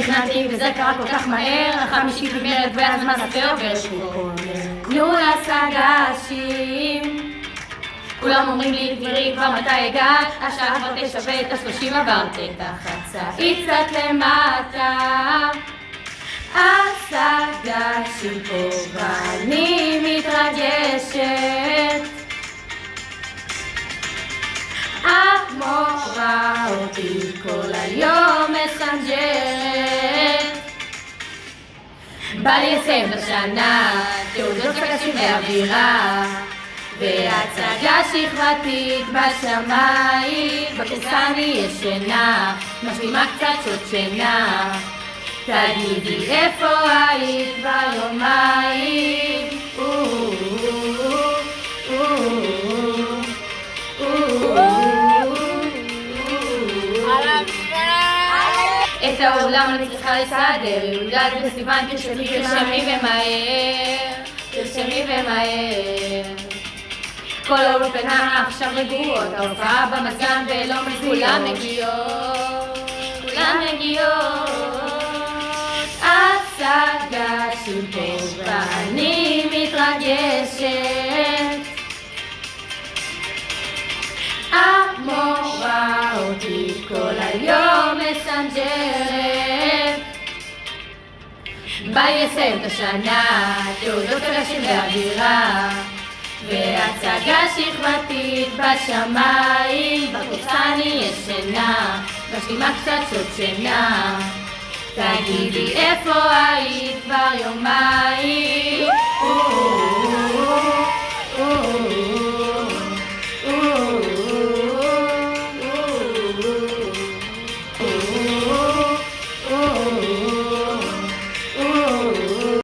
תכננתי וזה קרה כל כך מהר, החמישית נגמרת והזמן ספר ושוב תנו לסגשים. כולם אומרים לי תראי כבר מתי הגעת, השעה כבר תשווה את ה-30 עברת את החצאית קצת למטה. הסגשים פה ואני מתרגשת, המורה אותי כל היום מסנג'רת. בא לי לסיים בשנה, תעודות סגשים באווירה והצגה שכבתית בשמיים. בכורסה אני ישנה, משלימה קצת שעות שינה. תגידי איפה היית ביומיים? את האולם אני צריכה לסדר, יודעת בסיוון תרשמי ומהר, תרשמי ומהר. כל האולפנה עכשיו רגועות, ההופעה במזגן ולא כולם מגיעות, כולם מגיעות. הסגשים פה ואני מתרגשת, המורה אותי כל היום מסנג'רת. בא לי לסיים את השנה, תעודות סגשים באווירה והצגה שכבתית בשמיים. בכורסה אני ישנה, משלימה קצת שעות שינה. תגידי איפה היית כבר יומיים?